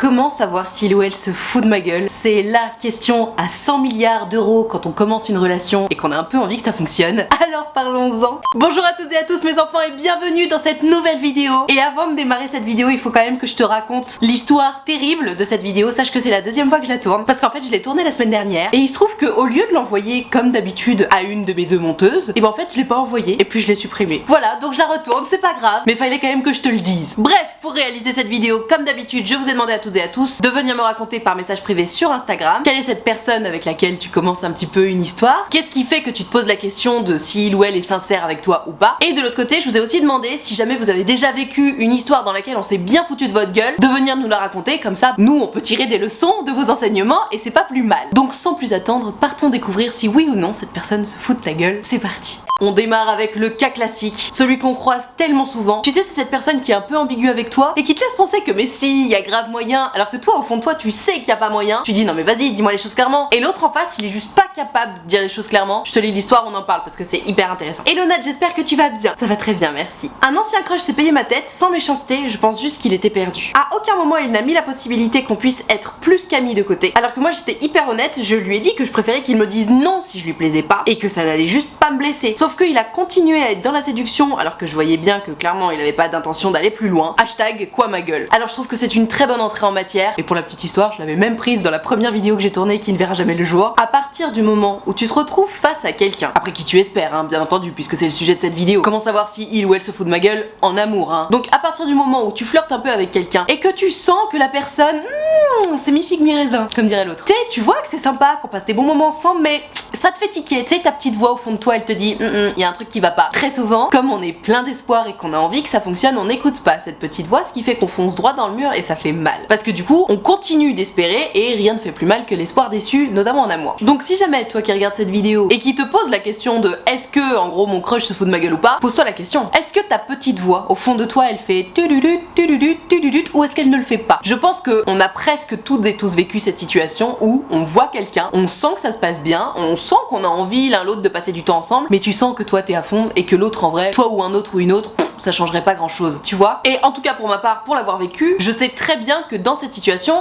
Comment savoir si il ou elle se fout de ma gueule? C'est la question à 100 milliards d'euros quand on commence une relation et qu'on a un peu envie que ça fonctionne. Alors parlons-en. Bonjour à toutes et à tous mes enfants et bienvenue dans cette nouvelle vidéo. Et avant de démarrer cette vidéo, il faut quand même que je te raconte l'histoire terrible de cette vidéo. Sache que c'est la deuxième fois que je la tourne parce qu'en fait je l'ai tournée la semaine dernière et il se trouve qu'au lieu de l'envoyer comme d'habitude à une de mes deux monteuses, et ben en fait je l'ai pas envoyée et puis je l'ai supprimée. Voilà, donc je la retourne, c'est pas grave, mais fallait quand même que je te le dise. Bref, pour réaliser cette vidéo, comme d'habitude, je vous ai demandé à toutes et à tous de venir me raconter par message privé sur Instagram quelle est cette personne avec laquelle tu commences un petit peu une histoire, qu'est-ce qui fait que tu te poses la question de si il ou elle est sincère avec toi ou pas. Et de l'autre côté, je vous ai aussi demandé si jamais vous avez déjà vécu une histoire dans laquelle on s'est bien foutu de votre gueule, de venir nous la raconter, comme ça nous on peut tirer des leçons de vos enseignements et c'est pas plus mal. Donc sans plus attendre, partons découvrir si oui ou non cette personne se fout de ta gueule. C'est parti. On démarre avec le cas classique, celui qu'on croise tellement souvent. Tu sais, c'est cette personne qui est un peu ambiguë avec toi et qui te laisse penser que mais si, il y a grave moyen, alors que toi au fond de toi tu sais qu'il y a pas moyen. Tu dis non mais vas-y, dis-moi les choses clairement. Et l'autre en face, il est juste pas capable de dire les choses clairement. Je te lis l'histoire, on en parle parce que c'est hyper intéressant. Hello Nat, j'espère que tu vas bien. Ça va très bien, merci. Un ancien crush s'est payé ma tête sans méchanceté, je pense juste qu'il était perdu. À aucun moment il n'a mis la possibilité qu'on puisse être plus qu'amis de côté. Alors que moi j'étais hyper honnête, je lui ai dit que je préférais qu'il me dise non si je lui plaisais pas et que ça n'allait juste pas me blesser. Sauf qu'il a continué à être dans la séduction alors que je voyais bien que clairement il avait pas d'intention d'aller plus loin. Hashtag quoi ma gueule. Alors je trouve que c'est une très bonne entrée en matière et pour la petite histoire je l'avais même prise dans la première vidéo que j'ai tournée qui ne verra jamais le jour. À partir du moment où tu te retrouves face à quelqu'un, après qui tu espères hein, bien entendu puisque c'est le sujet de cette vidéo, comment savoir si il ou elle se fout de ma gueule en amour hein. Donc à partir du moment où tu flirtes un peu avec quelqu'un et que tu sens que la personne c'est mi-figue mi-raisin comme dirait l'autre. Tu sais, tu vois que c'est sympa qu'on passe des bons moments ensemble mais ça te fait tiquer. Tu sais, ta petite voix au fond de toi elle te dit il y a un truc qui va pas. Très souvent, comme on est plein d'espoir et qu'on a envie que ça fonctionne, on n'écoute pas cette petite voix, ce qui fait qu'on fonce droit dans le mur et ça fait mal. Parce que du coup, on continue d'espérer et rien ne fait plus mal que l'espoir déçu, notamment en amour. Donc si jamais toi qui regardes cette vidéo et qui te pose la question de est-ce que en gros mon crush se fout de ma gueule ou pas, pose-toi la question. Est-ce que ta petite voix au fond de toi elle fait tudulut tudulut tudulut ou est-ce qu'elle ne le fait pas? Je pense que on a presque toutes et tous vécu cette situation où on voit quelqu'un, on sent que ça se passe bien, on sent qu'on a envie l'un l'autre de passer du temps ensemble, mais tu sens que toi t'es à fond et que l'autre en vrai, toi ou un autre ou une autre, ça changerait pas grand chose, tu vois. Et en tout cas pour ma part, pour l'avoir vécu, je sais très bien que dans cette situation,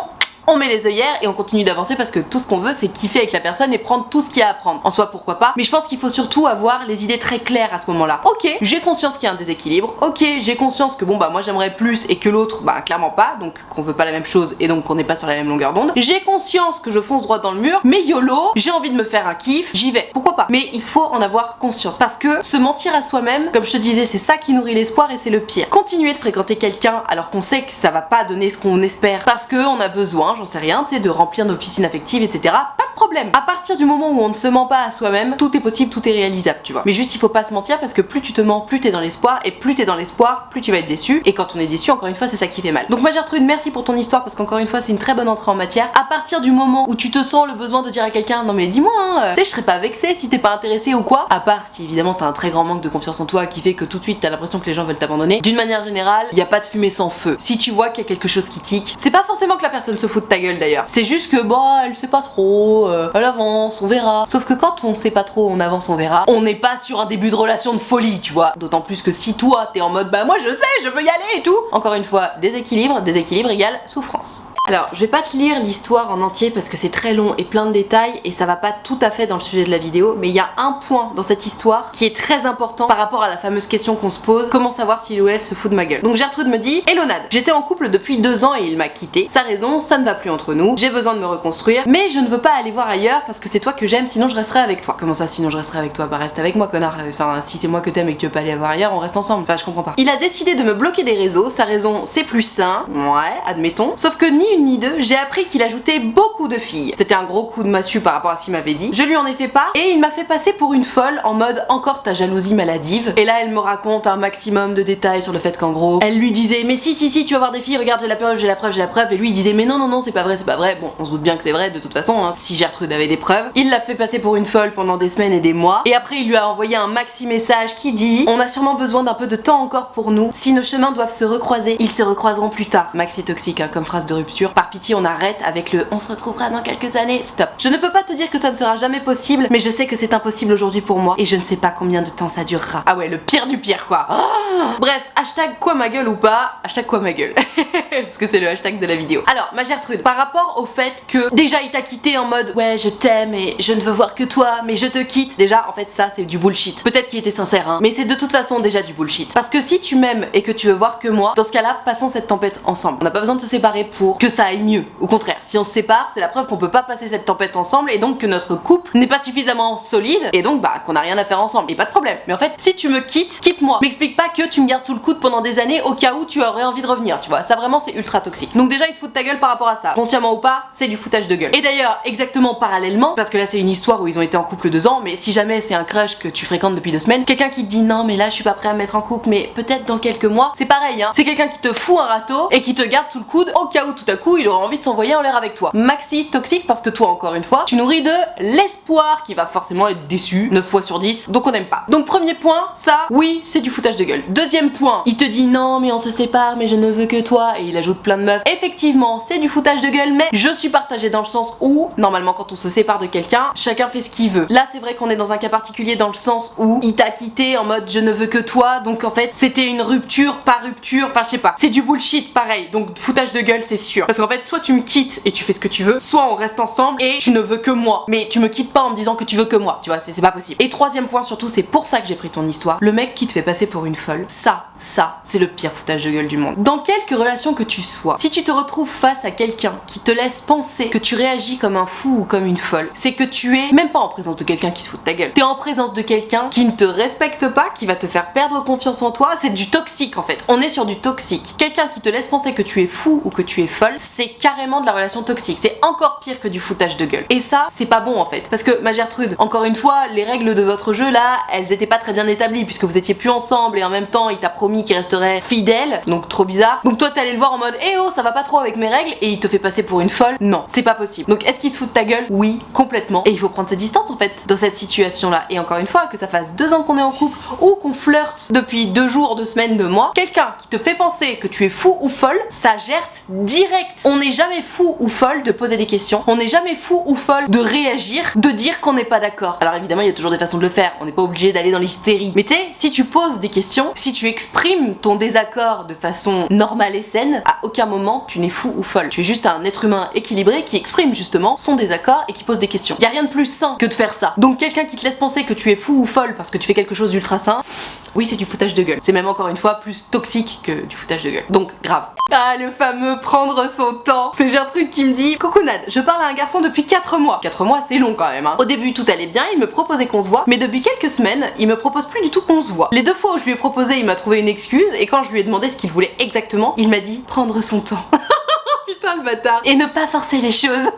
on met les œillères et on continue d'avancer parce que tout ce qu'on veut c'est kiffer avec la personne et prendre tout ce qu'il y a à prendre. En soi pourquoi pas, mais je pense qu'il faut surtout avoir les idées très claires à ce moment-là. Ok, j'ai conscience qu'il y a un déséquilibre, ok, j'ai conscience que bon bah moi j'aimerais plus et que l'autre bah clairement pas, donc qu'on veut pas la même chose et donc qu'on n'est pas sur la même longueur d'onde. J'ai conscience que je fonce droit dans le mur, mais YOLO, j'ai envie de me faire un kiff, j'y vais. Pourquoi pas? Mais il faut en avoir conscience parce que se mentir à soi-même, comme je te disais, c'est ça qui nourrit l'espoir et c'est le pire. Continuer de fréquenter quelqu'un alors qu'on sait que ça va pas donner ce qu'on espère parce qu'on a besoin, j'en sais rien, tu sais, de remplir nos piscines affectives, etc. Pas de problème. À partir du moment où on ne se ment pas à soi-même, tout est possible, tout est réalisable, tu vois. Mais juste, il faut pas se mentir parce que plus tu te mens, plus t'es dans l'espoir, et plus t'es dans l'espoir, plus tu vas être déçu. Et quand on est déçu, encore une fois, c'est ça qui fait mal. Donc moi, Gertrude, merci pour ton histoire parce qu'encore une fois, c'est une très bonne entrée en matière. À partir du moment où tu te sens le besoin de dire à quelqu'un, non mais dis-moi, hein, tu sais, je serais pas vexée si t'es pas intéressé ou quoi. À part si évidemment t'as un très grand manque de confiance en toi qui fait que tout de suite t'as l'impression que les gens veulent t'abandonner. D'une manière générale, y a pas de fumée sans feu. Si tu vois qu'il y a quelque chose qui tique, c'est pas forcément que la personne se fout de ta gueule d'ailleurs. C'est juste que bah elle sait pas trop, elle avance, on verra. Sauf que quand on sait pas trop, on avance, on verra. On n'est pas sur un début de relation de folie, tu vois. D'autant plus que si toi t'es en mode bah moi je sais, je veux y aller et tout. Encore une fois, déséquilibre, déséquilibre égale souffrance. Alors, je vais pas te lire l'histoire en entier parce que c'est très long et plein de détails et ça va pas tout à fait dans le sujet de la vidéo, mais il y a un point dans cette histoire qui est très important par rapport à la fameuse question qu'on se pose, comment savoir si il ou elle se fout de ma gueule. Donc Gertrude me dit, Hello Nad, j'étais en couple depuis 2 ans et il m'a quitté. Sa raison, ça ne va plus entre nous, j'ai besoin de me reconstruire, mais je ne veux pas aller voir ailleurs parce que c'est toi que j'aime, sinon je resterai avec toi. Comment ça, sinon je resterai avec toi? Bah reste avec moi, connard. Enfin, si c'est moi que t'aimes et que tu veux pas aller voir ailleurs, on reste ensemble. Enfin, je comprends pas. Il a décidé de me bloquer des réseaux, sa raison, c'est plus sain, ouais, admettons. Sauf que ni une ni deux, j'ai appris qu'il ajoutait beaucoup de filles. C'était un gros coup de massue par rapport à ce qu'il m'avait dit. Je lui en ai fait part et il m'a fait passer pour une folle en mode encore ta jalousie maladive. Et là elle me raconte un maximum de détails sur le fait qu'en gros elle lui disait mais si tu vas voir des filles, regarde j'ai la preuve, j'ai la preuve, j'ai la preuve. Et lui il disait mais non c'est pas vrai, c'est pas vrai. Bon on se doute bien que c'est vrai de toute façon hein, si Gertrude avait des preuves. Il l'a fait passer pour une folle pendant des semaines et des mois. Et après il lui a envoyé un maxi message qui dit on a sûrement besoin d'un peu de temps encore pour nous. Si nos chemins doivent se recroiser, ils se recroiseront plus tard. Maxi toxique hein, comme phrase de rupture. rupture. Par pitié, on arrête avec le on se retrouvera dans quelques années. Stop. Je ne peux pas te dire que ça ne sera jamais possible, mais je sais que c'est impossible aujourd'hui pour moi et je ne sais pas combien de temps ça durera. Ah ouais, le pire du pire quoi. Bref, hashtag quoi ma gueule ou pas, hashtag quoi ma gueule. Parce que c'est le hashtag de la vidéo. Alors, ma Gertrude, par rapport au fait que déjà il t'a quitté en mode ouais, je t'aime et je ne veux voir que toi, mais je te quitte. Déjà, en fait, ça c'est du bullshit. Peut-être qu'il était sincère, hein, mais c'est de toute façon déjà du bullshit. Parce que si tu m'aimes et que tu veux voir que moi, dans ce cas-là, passons cette tempête ensemble. On n'a pas besoin de se séparer pour que ça aille mieux. Au contraire, si on se sépare, c'est la preuve qu'on peut pas passer cette tempête ensemble et donc que notre couple n'est pas suffisamment solide et donc bah qu'on a rien à faire ensemble. Et pas de problème. Mais en fait, si tu me quittes, quitte-moi. M'explique pas que tu me gardes sous le coude pendant des années au cas où tu aurais envie de revenir, tu vois. Ça vraiment c'est ultra toxique. Donc déjà, il se fout de ta gueule par rapport à ça. Consciemment ou pas, c'est du foutage de gueule. Et d'ailleurs, exactement parallèlement, parce que là c'est une histoire où ils ont été en couple 2 ans, mais si jamais c'est un crush que tu fréquentes depuis 2 semaines, quelqu'un qui te dit non mais là je suis pas prêt à me mettre en couple, mais peut-être dans quelques mois, c'est pareil hein. C'est quelqu'un qui te fout un râteau et qui te garde sous le coude au cas où tout à coup il aura envie de s'envoyer en l'air avec toi. Maxi toxique parce que toi encore une fois, tu nourris de l'espoir qui va forcément être déçu 9 fois sur 10, donc on n'aime pas. Donc premier point, ça, oui, c'est du foutage de gueule. Deuxième point, il te dit non mais on se sépare mais je ne veux que toi et il ajoute plein de meufs. Effectivement, c'est du foutage de gueule, mais je suis partagée dans le sens où normalement quand on se sépare de quelqu'un, chacun fait ce qu'il veut. Là c'est vrai qu'on est dans un cas particulier dans le sens où il t'a quitté en mode je ne veux que toi, donc en fait c'était une rupture, pas rupture, enfin je sais pas. C'est du bullshit pareil, donc foutage de gueule c'est sûr. Parce qu'en fait soit tu me quittes et tu fais ce que tu veux, soit on reste ensemble et tu ne veux que moi. Mais tu me quittes pas en me disant que tu veux que moi, tu vois, c'est pas possible. Et troisième point surtout, c'est pour ça que j'ai pris ton histoire, le mec qui te fait passer pour une folle, ça c'est le pire foutage de gueule du monde. Dans quelque relation que tu sois, si tu te retrouves face à quelqu'un qui te laisse penser que tu réagis comme un fou ou comme une folle, c'est que tu es même pas en présence de quelqu'un qui se fout de ta gueule. T'es en présence de quelqu'un qui ne te respecte pas, qui va te faire perdre confiance en toi. C'est du toxique en fait. On est sur du toxique. Quelqu'un qui te laisse penser que tu es fou ou que tu es folle, c'est carrément de la relation toxique. C'est encore pire que du foutage de gueule. Et ça, c'est pas bon en fait. Parce que ma Gertrude, encore une fois, les règles de votre jeu là, elles étaient pas très bien établies puisque vous étiez plus ensemble et en même temps il t'a promis qu'il resterait fidèle. Donc trop bizarre. Donc toi t'allais le voir en mode eh oh ça va pas trop avec mes règles et il te fait passer pour une folle. Non, c'est pas possible. Donc est-ce qu'il se fout de ta gueule? Oui, complètement. Et il faut prendre ses distances en fait dans cette situation là. Et encore une fois, que ça fasse 2 ans qu'on est en couple ou qu'on flirte depuis 2 jours, 2 semaines, 2 mois, quelqu'un qui te fait penser que tu es fou ou folle, ça gerte direct. On n'est jamais fou ou folle de poser des questions. On n'est jamais fou ou folle de réagir, de dire qu'on n'est pas d'accord. Alors évidemment, il y a toujours des façons de le faire. On n'est pas obligé d'aller dans l'hystérie. Mais tu sais, si tu poses des questions, si tu exprimes ton désaccord de façon normale et saine, à aucun moment tu n'es fou ou folle. Tu es juste un être humain équilibré qui exprime justement son désaccord et qui pose des questions. Il y a rien de plus sain que de faire ça. Donc quelqu'un qui te laisse penser que tu es fou ou folle parce que tu fais quelque chose d'ultra sain, oui, c'est du foutage de gueule. C'est même encore une fois plus toxique que du foutage de gueule. Donc grave. Ah, le fameux prendre son temps. C'est Gertrude qui me dit Coucounade, je parle à un garçon depuis 4 mois. 4 mois, c'est long quand même, hein. Au début, tout allait bien, il me proposait qu'on se voit, mais depuis quelques semaines, il me propose plus du tout qu'on se voit. Les 2 fois où je lui ai proposé, il m'a trouvé une excuse, et quand je lui ai demandé ce qu'il voulait exactement, il m'a dit prendre son temps. Putain le bâtard. Et ne pas forcer les choses.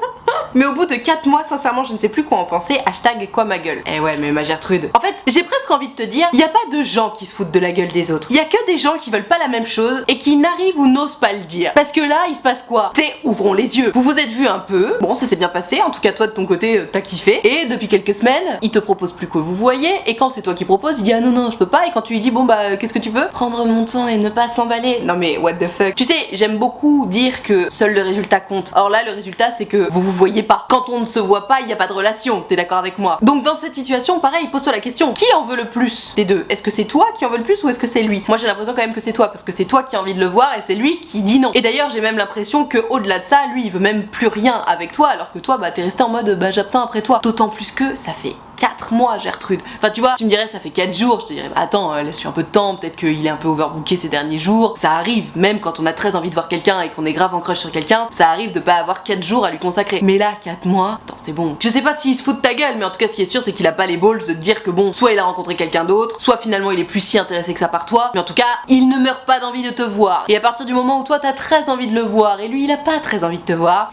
Mais au bout de 4 mois, sincèrement, je ne sais plus quoi en penser. Hashtag quoi ma gueule. Eh ouais, mais ma Gertrude. En fait, j'ai presque envie de te dire, il y a pas de gens qui se foutent de la gueule des autres. Il y a que des gens qui veulent pas la même chose et qui n'arrivent ou n'osent pas le dire. Parce que là, il se passe quoi? T'sais, ouvrons les yeux. Vous vous êtes vus un peu. Bon, ça s'est bien passé. En tout cas, toi de ton côté, t'as kiffé. Et depuis quelques semaines, il te propose plus que vous voyez. Et quand c'est toi qui proposes, il dit ah non non, je peux pas. Et quand tu lui dis bon bah qu'est-ce que tu veux? Prendre mon temps et ne pas s'emballer. Non mais what the fuck. Tu sais, j'aime beaucoup dire que seul le résultat compte. Or là, le résultat c'est que vous vous voyez pas. Quand on ne se voit pas, il y a pas de relation. T'es d'accord avec moi? Donc dans cette situation, pareil, pose-toi la question. Qui en veut le plus des deux? Est-ce que c'est toi qui en veux le plus ou est-ce que c'est lui? Moi j'ai l'impression quand même que c'est toi parce que c'est toi qui as envie de le voir et c'est lui qui dit non. Et d'ailleurs j'ai même l'impression que au-delà de ça, lui il veut même plus rien avec toi alors que toi bah t'es resté en mode bah j'attends après toi. D'autant plus que ça fait 4 mois Gertrude. Enfin tu vois, tu me dirais ça fait 4 jours, je te dirais bah attends, laisse-lui un peu de temps, peut-être qu'il est un peu overbooké ces derniers jours. Ça arrive, même quand on a très envie de voir quelqu'un et qu'on est grave en crush sur quelqu'un, ça arrive de pas avoir 4 jours à lui consacrer. Mais là 4 mois, attends c'est bon. Je sais pas s'il se fout de ta gueule, mais en tout cas ce qui est sûr c'est qu'il a pas les balls de te dire que bon, soit il a rencontré quelqu'un d'autre, soit finalement il est plus si intéressé que ça par toi, mais en tout cas il ne meurt pas d'envie de te voir. Et à partir du moment où toi t'as très envie de le voir et lui il a pas très envie de te voir,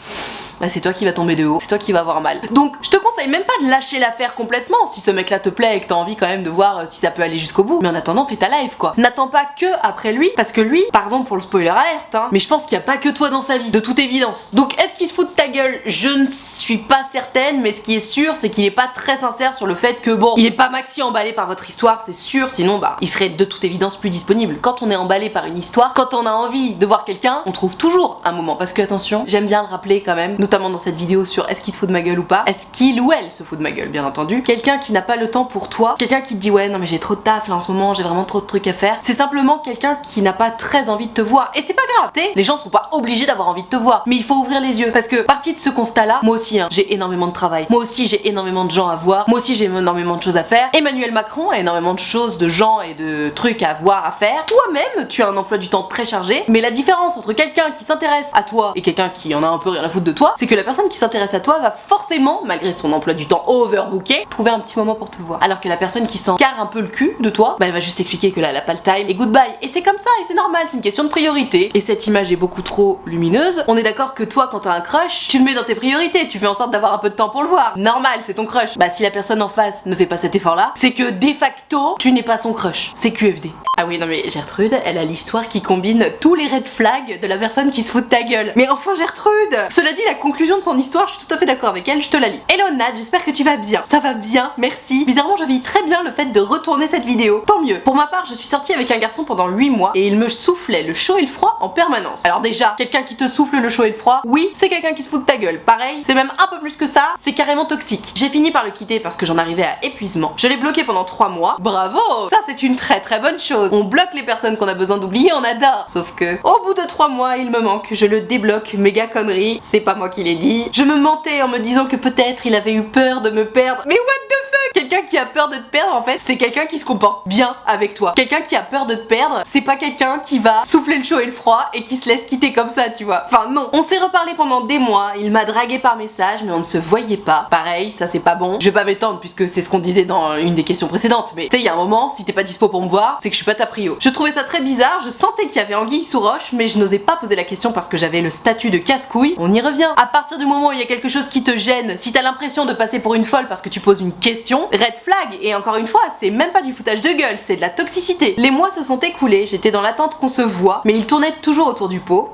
bah c'est toi qui va tomber de haut, c'est toi qui va avoir mal. Donc je te conseille conseille même pas de lâcher l'affaire complètement si ce mec là te plaît et que t'as envie quand même de voir si ça peut aller jusqu'au bout. Mais en attendant, fais ta live quoi. N'attends pas que après lui, parce que lui, pardon pour le spoiler alerte, hein, mais je pense qu'il y a pas que toi dans sa vie, de toute évidence. Donc est-ce qu'il se fout de ta gueule? Je ne suis pas certaine, mais ce qui est sûr, c'est qu'il est pas très sincère sur le fait que bon, il est pas maxi emballé par votre histoire, c'est sûr, sinon bah, il serait de toute évidence plus disponible. Quand on est emballé par une histoire, quand on a envie de voir quelqu'un, on trouve toujours un moment. Parce que attention, j'aime bien le rappeler quand même, notamment dans cette vidéo sur est-ce qu'il se fout de ma gueule ou pas, est-ce qu'il ou elle se fout de ma gueule, bien entendu. Quelqu'un qui n'a pas le temps pour toi, quelqu'un qui te dit ouais non mais j'ai trop de taf là en ce moment, j'ai vraiment trop de trucs à faire, c'est simplement quelqu'un qui n'a pas très envie de te voir. Et c'est pas grave, tu sais, les gens sont pas obligés d'avoir envie de te voir, mais il faut ouvrir les yeux. Parce que partie de ce constat là, moi aussi hein, j'ai énormément de travail, moi aussi j'ai énormément de gens à voir, moi aussi j'ai énormément de choses à faire. Emmanuel Macron a énormément de choses, de gens et de trucs à voir, à faire. Toi-même, tu as un emploi du temps très chargé, mais la différence entre quelqu'un qui s'intéresse à toi et quelqu'un qui en a un peu rien à foutre de toi, c'est que la personne qui s'intéresse à toi va forcément, malgré son emploi du temps overbooké, trouver un petit moment pour te voir. Alors que la personne qui s'en carre un peu le cul de toi, bah elle va juste expliquer que là elle a pas le time et goodbye. Et c'est comme ça et c'est normal, c'est une question de priorité. Et cette image est beaucoup trop lumineuse. On est d'accord que toi, quand t'as un crush, tu le mets dans tes priorités, tu fais en sorte d'avoir un peu de temps pour le voir. Normal, c'est ton crush. Bah si la personne en face ne fait pas cet effort-là, c'est que de facto, tu n'es pas son crush. C'est QFD. Ah oui, non mais Gertrude, elle a l'histoire qui combine tous les red flags de la personne qui se fout de ta gueule. Mais enfin Gertrude! Cela dit, la conclusion de son histoire, je suis tout à fait d'accord avec elle, je te la lis. Hello Nat, j'espère que tu vas bien. Ça va bien, merci. Bizarrement, je vis très bien le fait de retourner cette vidéo. Tant mieux. Pour ma part, je suis sortie avec un garçon pendant 8 mois et il me soufflait le chaud et le froid en permanence. Alors déjà, quelqu'un qui te souffle le chaud et le froid, oui, c'est quelqu'un qui se fout de ta gueule. Pareil, c'est même un peu plus que ça, c'est carrément toxique. J'ai fini par le quitter parce que j'en arrivais à épuisement. Je l'ai bloqué pendant 3 mois. Bravo! Ça, c'est une très très bonne chose. On bloque les personnes qu'on a besoin d'oublier, on adore. Sauf que, au bout de 3 mois, il me manque. Je le débloque, méga connerie. C'est pas moi qui l'ai dit. Je me mentais en me disant que peut-être il avait eu peur de me perdre. Mais what the fuck? Quelqu'un qui a peur de te perdre, en fait, c'est quelqu'un qui se comporte bien avec toi. Quelqu'un qui a peur de te perdre, c'est pas quelqu'un qui va souffler le chaud et le froid et qui se laisse quitter comme ça, tu vois. Enfin, non. On s'est reparlé pendant des mois. Il m'a dragué par message, mais on ne se voyait pas. Pareil, ça c'est pas bon. Je vais pas m'étendre puisque c'est ce qu'on disait dans une des questions précédentes. Mais tu sais, il y a un moment, si t'es pas dispo pour me voir, c'est que je suis pas ta prio. Je trouvais ça très bizarre. Je sentais qu'il y avait anguille sous roche, mais je n'osais pas poser la question parce que j'avais le statut de casse-couille. On y revient. À partir du moment où il y a quelque chose qui te gêne, si t'as l'impression de passer pour une folle parce que tu poses une question, red flag. Et encore une fois, c'est même pas du foutage de gueule, c'est de la toxicité. Les mois se sont écoulés, j'étais dans l'attente qu'on se voit, mais il tournait toujours autour du pot.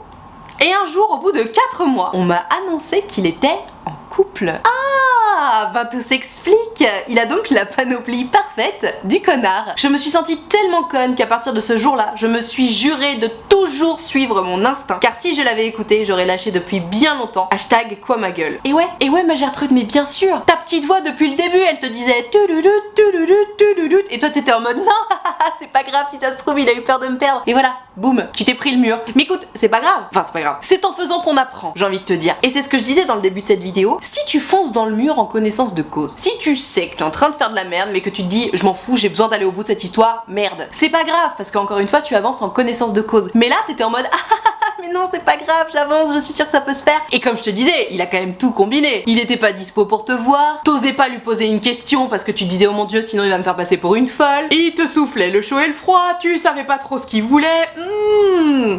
Et un jour, au bout de 4 mois, on m'a annoncé qu'il était en couple. Ah, ben tout s'explique. Il a donc la panoplie parfaite du connard. Je me suis sentie tellement conne qu'à partir de ce jour-là, je me suis jurée de toujours suivre mon instinct. Car si je l'avais écouté, j'aurais lâché depuis bien longtemps. Hashtag quoi ma gueule. Et ouais ma Gertrude, mais bien sûr. Ta petite voix depuis le début, elle te disait et toi t'étais en mode non, c'est pas grave, si ça se trouve il a eu peur de me perdre. Et voilà, boum, tu t'es pris le mur. Mais écoute, c'est pas grave. Enfin c'est pas grave. C'est en faisant qu'on apprend, j'ai envie de te dire. Et c'est ce que je disais dans le début de cette vidéo. Si tu fonces dans le mur en connaissance de cause, si tu sais que t'es en train de faire de la merde mais que tu te dis je m'en fous, j'ai besoin d'aller au bout de cette histoire, merde. C'est pas grave parce qu'encore une fois tu avances en connaissance de cause. Mais là t'étais en mode mais non c'est pas grave, j'avance, je suis sûre que ça peut se faire. Et comme je te disais, il a quand même tout combiné. Il était pas dispo pour te voir, t'osais pas lui poser une question parce que tu te disais oh mon dieu sinon il va me faire passer pour une folle. Il te soufflait le chaud et le froid, tu savais pas trop ce qu'il voulait.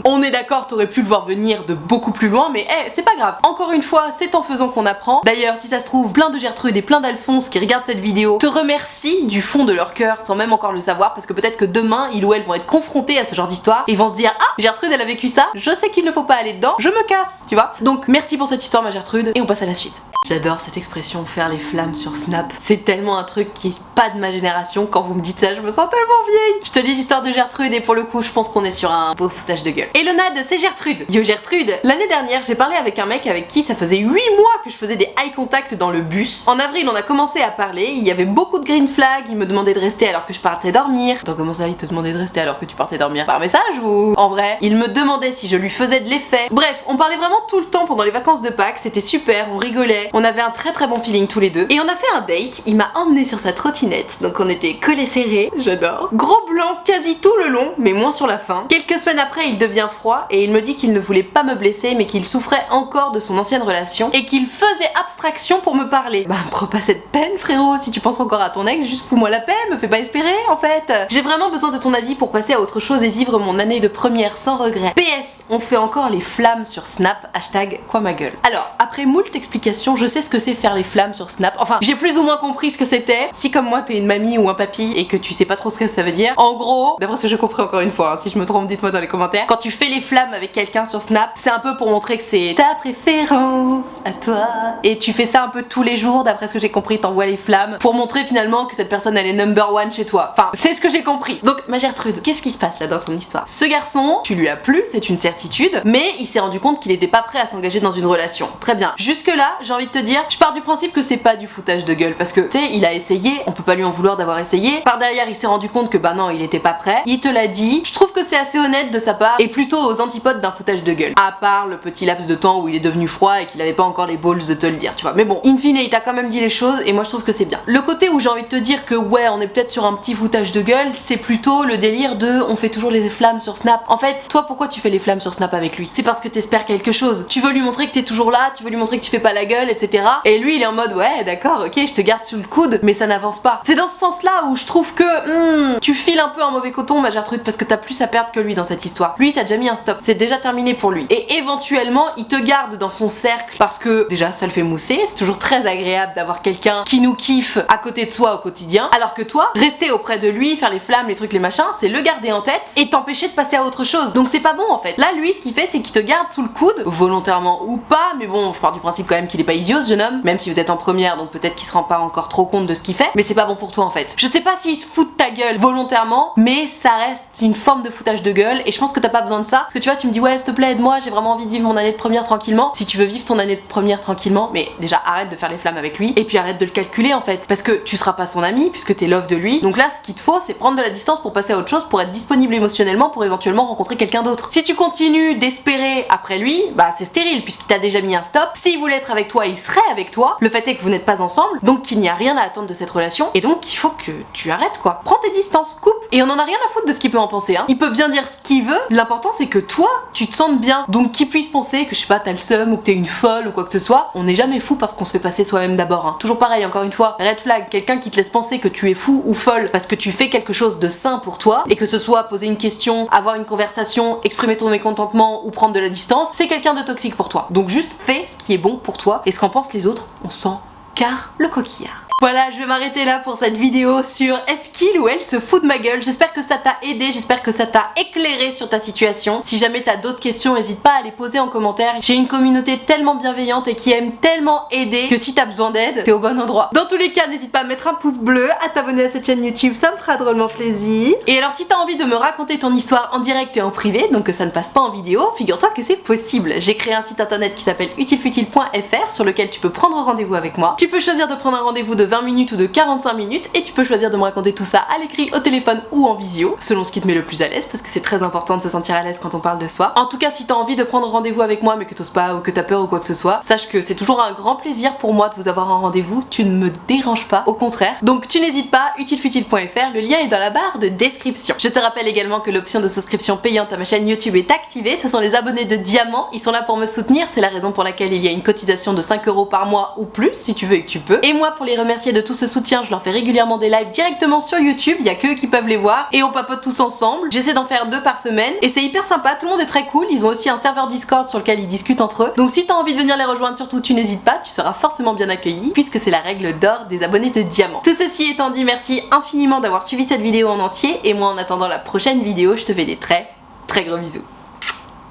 On est d'accord, t'aurais pu le voir venir de beaucoup plus loin, mais c'est pas grave. Encore une fois, c'est en faisant qu'on apprend. D'ailleurs, si ça se trouve, plein de Gertrude et plein d'Alphonse qui regardent cette vidéo te remercient du fond de leur cœur sans même encore le savoir parce que peut-être que demain, ils ou elles vont être confrontés à ce genre d'histoire et vont se dire ah, Gertrude elle a vécu ça, je sais qu'il ne faut pas aller dedans, je me casse, tu vois. Donc merci pour cette histoire ma Gertrude et on passe à la suite. J'adore cette expression faire les flammes sur Snap. C'est tellement un truc qui est pas de ma génération. Quand vous me dites ça, je me sens tellement vieille. Je te lis l'histoire de Gertrude et pour le coup, je pense qu'on est sur un beau foutage de gueule. Hello Nad, c'est Gertrude. Yo Gertrude. L'année dernière, j'ai parlé avec un mec avec qui ça faisait 8 mois que je faisais des eye contact dans le bus. En avril, on a commencé à parler. Il y avait beaucoup de green flags. Il me demandait de rester alors que je partais dormir. Attends, comment ça, il te demandait de rester alors que tu partais dormir? Par message ou en vrai? Il me demandait si je lui faisais de l'effet. Bref, on parlait vraiment tout le temps pendant les vacances de Pâques. C'était super, on rigolait. On avait un très bon feeling tous les deux. Et on a fait un date, il m'a emmené sur sa trottinette, donc on était collés serrés, j'adore. Gros blanc quasi tout le long, mais moins sur la fin. Quelques semaines après, il devient froid et il me dit qu'il ne voulait pas me blesser, mais qu'il souffrait encore de son ancienne relation et qu'il faisait abstraction pour me parler. Bah, prends pas cette peine, frérot, si tu penses encore à ton ex, juste fous-moi la paix, me fais pas espérer, en fait. J'ai vraiment besoin de ton avis pour passer à autre chose et vivre mon année de première sans regret. PS, on fait encore les flammes sur Snap, hashtag quoi ma gueule. Alors, après moult explications, je sais ce que c'est faire les flammes sur Snap. Enfin, j'ai plus ou moins compris ce que c'était. Si comme moi t'es une mamie ou un papy et que tu sais pas trop ce que ça veut dire, en gros, d'après ce que j'ai compris encore une fois, hein, si je me trompe dites-moi dans les commentaires, quand tu fais les flammes avec quelqu'un sur Snap, c'est un peu pour montrer que c'est ta préférence à toi. Et tu fais ça un peu tous les jours, d'après ce que j'ai compris, t'envoies les flammes pour montrer finalement que cette personne elle est number one chez toi. Enfin, c'est ce que j'ai compris. Donc ma Gertrude, qu'est-ce qui se passe là dans ton histoire? Ce garçon, tu lui as plu, c'est une certitude, mais il s'est rendu compte qu'il était pas prêt à s'engager dans une relation. Très bien. Jusque là, j'ai envie de te dire, je pars du principe que c'est pas du foutage de gueule parce que tu sais, il a essayé, on peut pas lui en vouloir d'avoir essayé. Par derrière, il s'est rendu compte que bah non, il était pas prêt. Il te l'a dit. Je trouve que c'est assez honnête de sa part et plutôt aux antipodes d'un foutage de gueule. À part le petit laps de temps où il est devenu froid et qu'il avait pas encore les balls de te le dire, tu vois. Mais bon, in fine, il t'a quand même dit les choses et moi je trouve que c'est bien. Le côté où j'ai envie de te dire que ouais, on est peut-être sur un petit foutage de gueule, c'est plutôt le délire de on fait toujours les flammes sur Snap. En fait, toi pourquoi tu fais les flammes sur Snap avec lui? C'est parce que t'espères quelque chose. Tu veux lui montrer que t'es toujours là, tu veux lui montrer que tu fais pas la gueule, etc. Et lui il est en mode ouais d'accord, ok, je te garde sous le coude, mais ça n'avance pas. C'est dans ce sens-là où je trouve que tu files un peu un mauvais coton, ma Gertrude, parce que t'as plus à perdre que lui dans cette histoire. Lui t'as déjà mis un stop, c'est déjà terminé pour lui. Et éventuellement il te garde dans son cercle parce que déjà ça le fait mousser, c'est toujours très agréable d'avoir quelqu'un qui nous kiffe à côté de soi au quotidien, alors que toi, rester auprès de lui, faire les flammes, les trucs, les machins, c'est le garder en tête et t'empêcher de passer à autre chose. Donc c'est pas bon en fait. Là lui ce qu'il fait c'est qu'il te garde sous le coude, volontairement ou pas, mais bon je pars du principe quand même qu'il est pas idiot ce jeune homme, même si vous êtes en première donc peut-être qu'il se rend pas encore trop compte de ce qu'il fait, mais c'est pas bon pour toi en fait. Je sais pas s'il se fout de ta gueule volontairement, mais ça reste une forme de foutage de gueule et je pense que t'as pas besoin de ça, parce que tu vois tu me dis ouais s'il te plaît aide-moi, j'ai vraiment envie de vivre mon année de première tranquillement. Si tu veux vivre ton année de première tranquillement, mais déjà arrête de faire les flammes avec lui et puis arrête de le calculer en fait, parce que tu seras pas son ami puisque t'es love de lui. Donc là ce qu'il te faut c'est prendre de la distance pour passer à autre chose, pour être disponible émotionnellement pour éventuellement rencontrer quelqu'un d'autre. Si tu continues d'espérer après lui, bah c'est stérile puisqu'il t'a déjà mis un stop. S'il voulait être avec toi, il serait avec toi. Le fait est que vous n'êtes pas ensemble, donc qu'il n'y a rien à attendre de cette relation et donc il faut que tu arrêtes quoi. Prends tes distances, coupe, et on en a rien à foutre de ce qu'il peut en penser hein. Il peut bien dire ce qu'il veut, l'important c'est que toi tu te sentes bien. Donc qu'il puisse penser que je sais pas t'as le seum ou que t'es une folle ou quoi que ce soit, on n'est jamais fou parce qu'on se fait passer soi-même d'abord hein. Toujours pareil encore une fois, red flag, quelqu'un qui te laisse penser que tu es fou ou folle parce que tu fais quelque chose de sain pour toi, et que ce soit poser une question, avoir une conversation, exprimer ton mécontentement ou prendre de la distance, c'est quelqu'un de toxique pour toi. Donc juste fais ce qui est bon pour toi et ce qu'en pensent les autres, on s'en carre le coquillard. Voilà, je vais m'arrêter là pour cette vidéo sur est-ce qu'il ou elle se fout de ma gueule. J'espère que ça t'a aidé, j'espère que ça t'a éclairé sur ta situation. Si jamais t'as d'autres questions, n'hésite pas à les poser en commentaire. J'ai une communauté tellement bienveillante et qui aime tellement aider que si t'as besoin d'aide, t'es au bon endroit. Dans tous les cas, n'hésite pas à mettre un pouce bleu, à t'abonner à cette chaîne YouTube, ça me fera drôlement plaisir. Et alors si t'as envie de me raconter ton histoire en direct et en privé, donc que ça ne passe pas en vidéo, figure-toi que c'est possible. J'ai créé un site internet qui s'appelle utilefutile.fr sur lequel tu peux prendre rendez-vous avec moi. Tu peux choisir de prendre un rendez-vous de 20 minutes ou de 45 minutes et tu peux choisir de me raconter tout ça à l'écrit, au téléphone ou en visio, selon ce qui te met le plus à l'aise, parce que c'est très important de se sentir à l'aise quand on parle de soi. En tout cas, si t'as envie de prendre rendez-vous avec moi mais que t'oses pas ou que t'as peur ou quoi que ce soit, sache que c'est toujours un grand plaisir pour moi de vous avoir en rendez-vous, tu ne me déranges pas, au contraire. Donc tu n'hésites pas, utilefutile.fr, le lien est dans la barre de description. Je te rappelle également que l'option de souscription payante à ma chaîne YouTube est activée, ce sont les abonnés de diamant, ils sont là pour me soutenir, c'est la raison pour laquelle il y a une cotisation de 5 € par mois ou plus, si tu veux et que tu peux. Et moi, pour les remercier de tout ce soutien, je leur fais régulièrement des lives directement sur YouTube, il y a qu'eux qui peuvent les voir, et on papote tous ensemble. J'essaie d'en faire 2 par semaine, et c'est hyper sympa, tout le monde est très cool, ils ont aussi un serveur Discord sur lequel ils discutent entre eux. Donc si t'as envie de venir les rejoindre, surtout tu n'hésites pas, tu seras forcément bien accueilli, puisque c'est la règle d'or des abonnés de diamant. Tout ceci étant dit, merci infiniment d'avoir suivi cette vidéo en entier, et moi en attendant la prochaine vidéo, je te fais des très gros bisous.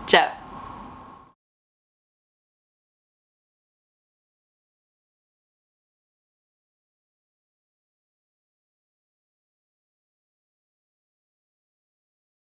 Ciao.